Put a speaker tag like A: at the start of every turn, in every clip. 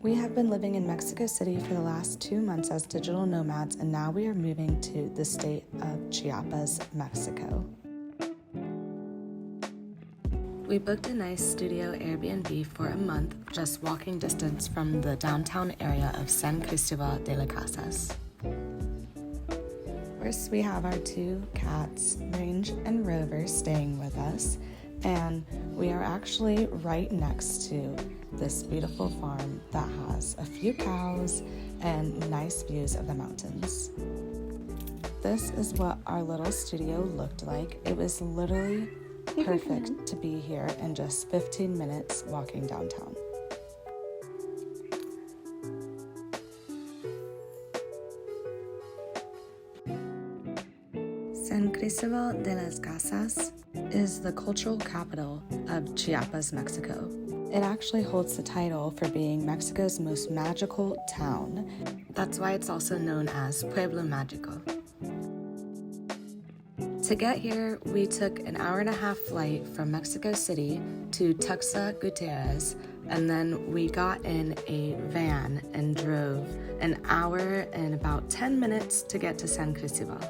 A: We have been living in Mexico City for the last 2 months as digital nomads, and now we are moving to the state of Chiapas, Mexico. We booked a nice studio Airbnb for a month, just walking distance from the downtown area of San Cristobal de las Casas. First, we have our 2 cats, Range and Rover, staying with us, and we are actually right next to this beautiful farm that has a few cows and nice views of the mountains. This is what our little studio looked like. It was literally perfect to be here in just 15 minutes walking downtown. San Cristobal de las Casas is the cultural capital of Chiapas, Mexico. It actually holds the title for being Mexico's most magical town. That's why it's also known as Pueblo Magico. To get here, we took an 1.5-hour flight from Mexico City to Tuxtla Gutierrez, and then we got in a van and drove an hour and about 10 minutes to get to San Cristobal.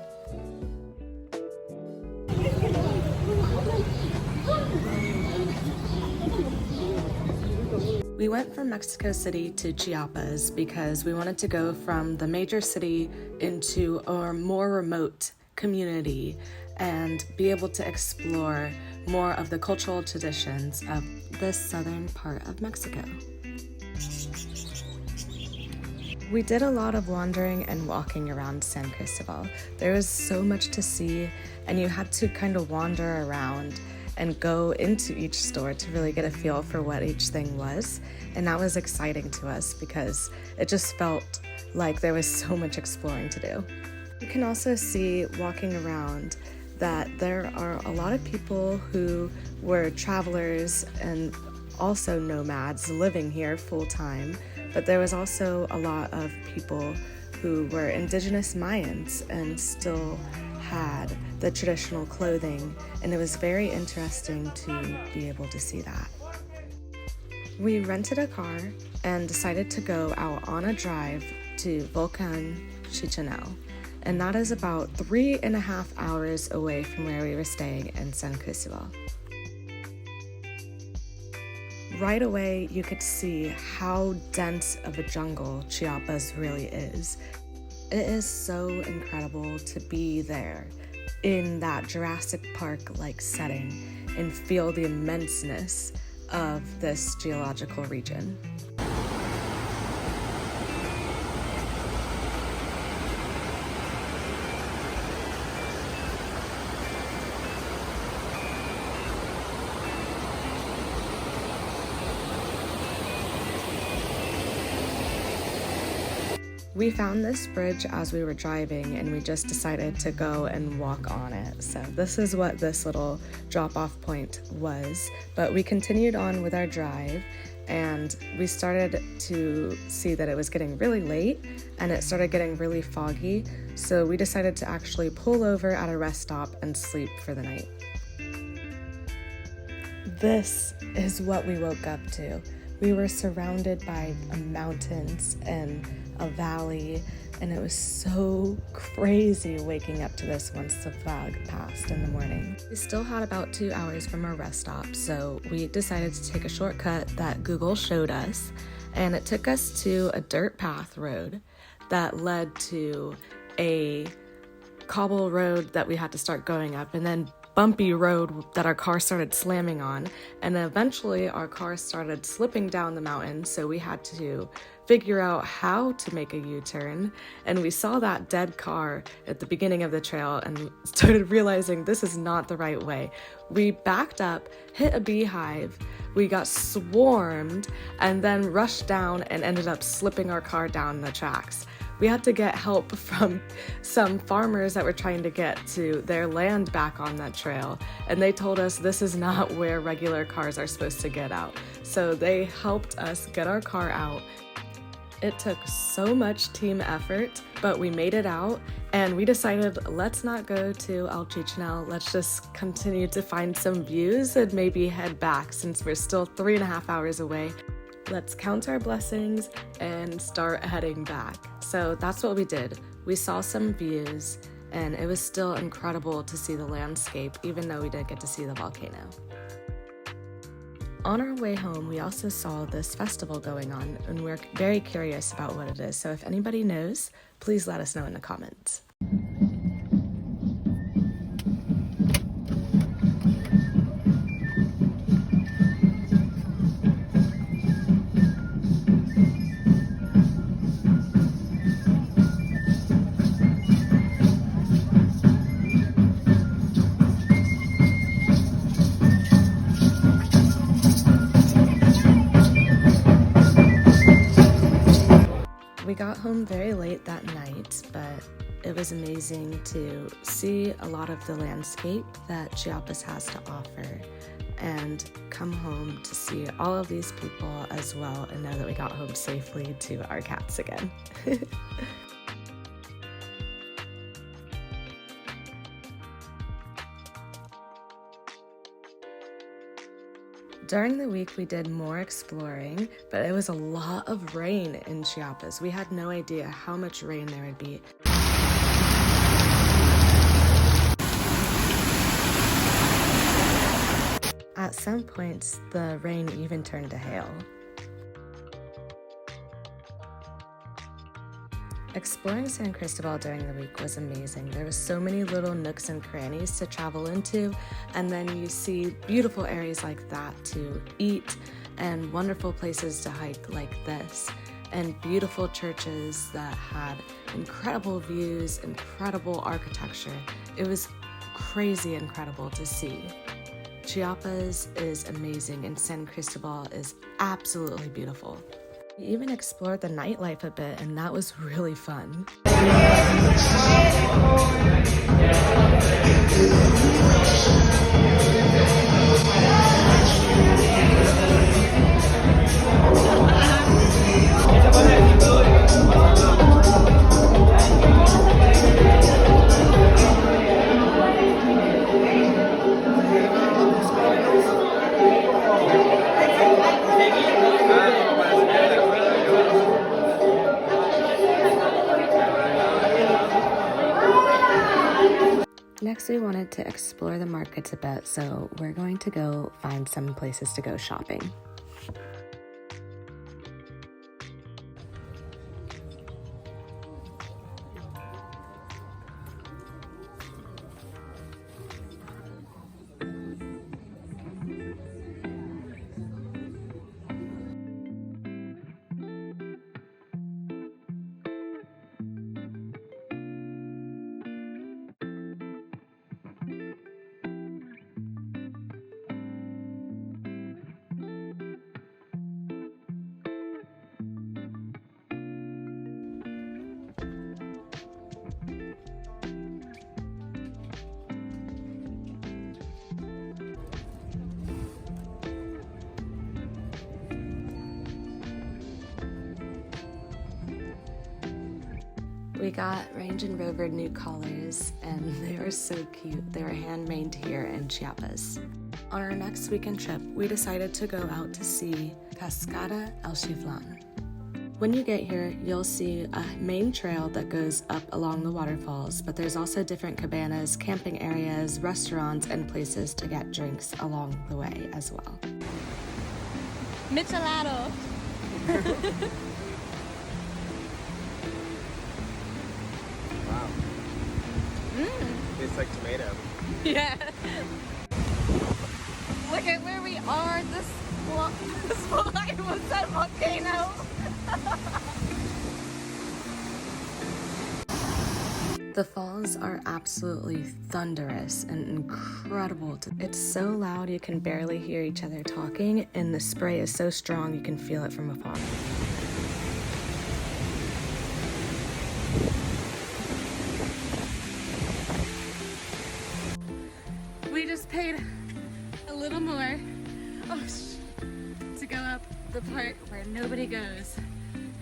A: We went from Mexico City to Chiapas because we wanted to go from the major city into a more remote community and be able to explore more of the cultural traditions of this southern part of Mexico. We did a lot of wandering and walking around San Cristobal. There was so much to see, and you had to kind of wander around and go into each store to really get a feel for what each thing was. And that was exciting to us because it just felt like there was so much exploring to do. You can also see walking around that there are a lot of people who were travelers and also nomads living here full time, but there was also a lot of people who were indigenous Mayans and still had the traditional clothing, and it was very interesting to be able to see that. We rented a car and decided to go out on a drive to Volcan Chichinel, and that is about 3.5 hours away from where we were staying in San Cristobal. Right away, you could see how dense of a jungle Chiapas really is. It is so incredible to be there in that Jurassic Park-like setting and feel the immenseness of this geological region. We found this bridge as we were driving, and we just decided to go and walk on it. So this is what this little drop-off point was. But we continued on with our drive, and we started to see that it was getting really late, and it started getting really foggy. So we decided to actually pull over at a rest stop and sleep for the night. This is what we woke up to. We were surrounded by mountains and a valley, and it was so crazy waking up to this once the fog passed in the morning. We still had about 2 hours from our rest stop, so we decided to take a shortcut that Google showed us, and it took us to a dirt path road that led to a cobble road that we had to start going up, and then bumpy road that our car started slamming on, and eventually our car started slipping down the mountain, so we had to figure out how to make a U-turn, and we saw that dead car at the beginning of the trail and started realizing this is not the right way. We backed up, hit a beehive, we got swarmed, and then rushed down and ended up slipping our car down the tracks. We had to get help from some farmers that were trying to get to their land back on that trail, and they told us this is not where regular cars are supposed to get out. So they helped us get our car out. It took so much team effort, but we made it out, and we decided let's not go to El Chichinel, let's just continue to find some views and maybe head back since we're still 3.5 hours away. let's count our blessings and start heading back. So that's what we did. We saw some views, and it was still incredible to see the landscape, even though we didn't get to see the volcano. On our way home, we also saw this festival going on, and we're very curious about what it is. So if anybody knows, please let us know in the comments. We got home very late that night, but it was amazing to see a lot of the landscape that Chiapas has to offer and come home to see all of these people as well and know that we got home safely to our cats again. During the week, we did more exploring, but it was a lot of rain in Chiapas. We had no idea how much rain there would be. At some points, the rain even turned to hail. Exploring San Cristobal during the week was amazing. There were so many little nooks and crannies to travel into, and then you see beautiful areas like that to eat and wonderful places to hike like this, and beautiful churches that had incredible views, incredible architecture. It was crazy incredible to see. Chiapas is amazing, and San Cristobal is absolutely beautiful. We even explored the nightlife a bit, and that was really fun. Next, we wanted to explore the markets a bit, so we're going to go find some places to go shopping. We got Range and Rover new collars, and they were so cute. They were handmade here in Chiapas. On our next weekend trip, we decided to go out to see Cascada El Chiflan. When you get here, you'll see a main trail that goes up along the waterfalls, but there's also different cabanas, camping areas, restaurants, and places to get drinks along the way as well.
B: Michelado.
C: Wow. Tastes like tomato.
B: Yeah. Look at where we are. This slide was that volcano.
A: The falls are absolutely thunderous and incredible. It's so loud you can barely hear each other talking, and the spray is so strong you can feel it from afar.
B: We just paid a little more to go up the part where nobody goes.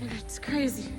B: And it's crazy.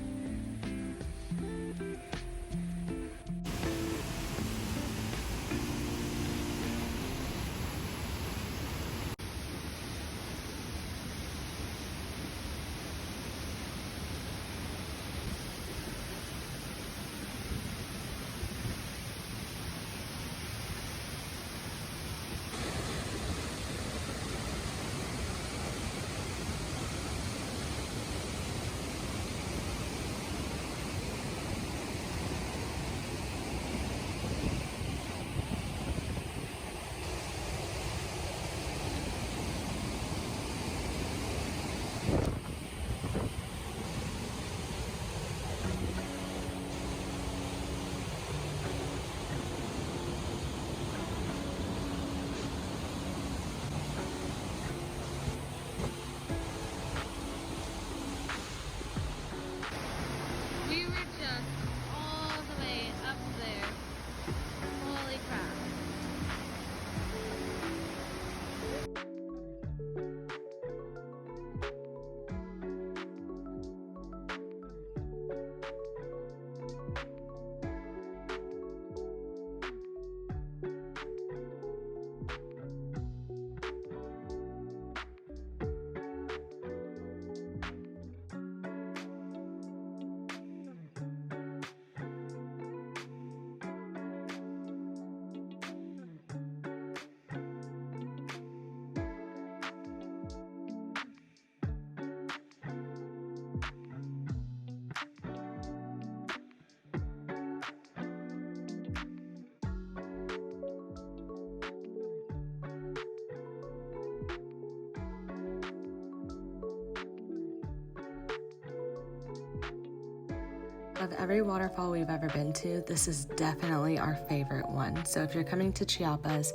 A: Of every waterfall we've ever been to, this is definitely our favorite one. So if you're coming to Chiapas,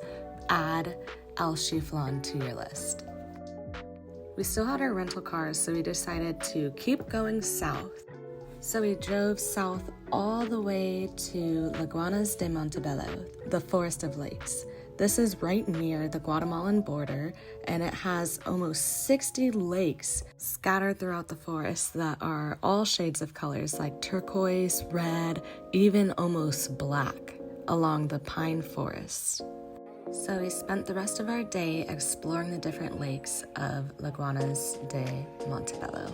A: add El Chiflon to your list. We still had our rental cars, so we decided to keep going south. So we drove south all the way to Lagunas de Montebello, the Forest of Lakes. This is right near the Guatemalan border, and it has almost 60 lakes scattered throughout the forest that are all shades of colors like turquoise, red, even almost black along the pine forest. So we spent the rest of our day exploring the different lakes of Lagunas de Montebello.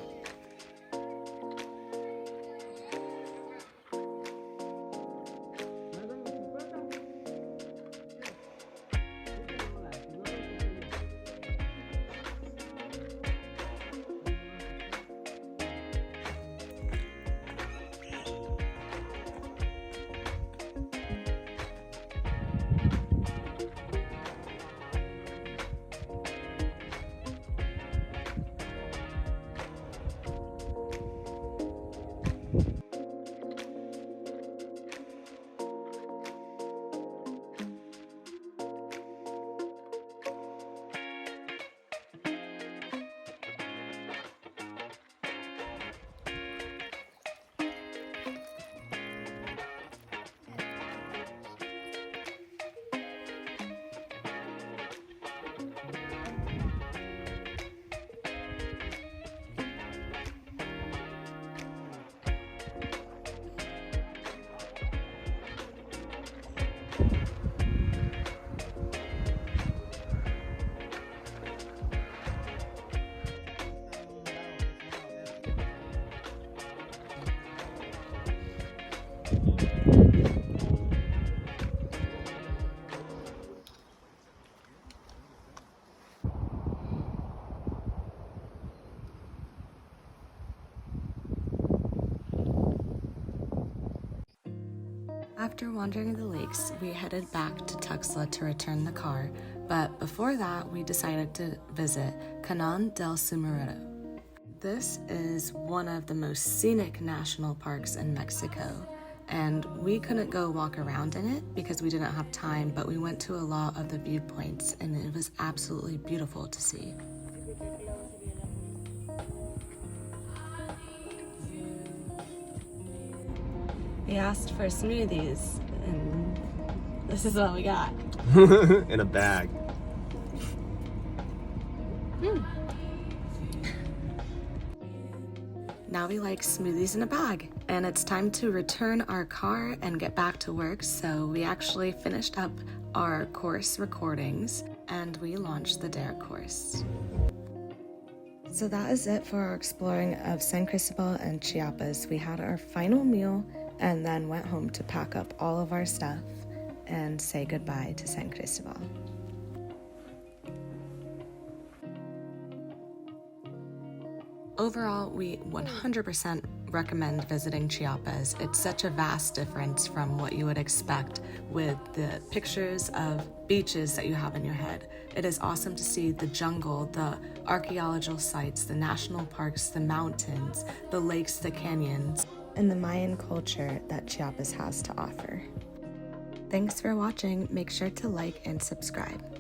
A: After wandering the lakes, we headed back to Tuxtla to return the car, but before that, we decided to visit Canon del Sumidero. This is one of the most scenic national parks in Mexico, and we couldn't go walk around in it because we didn't have time, but we went to a lot of the viewpoints, and it was absolutely beautiful to see. We asked for smoothies, and this is what we got.
C: In a bag.
A: Now we like smoothies in a bag, and it's time to return our car and get back to work, so we actually finished up our course recordings, and we launched the Dare course. So that is it for our exploring of San Cristobal and Chiapas. We had our final meal and then went home to pack up all of our stuff and say goodbye to San Cristobal. Overall, we 100% recommend visiting Chiapas. It's such a vast difference from what you would expect with the pictures of beaches that you have in your head. It is awesome to see the jungle, the archaeological sites, the national parks, the mountains, the lakes, the canyons, and the Mayan culture that Chiapas has to offer. Thanks for watching. Make sure to like and subscribe.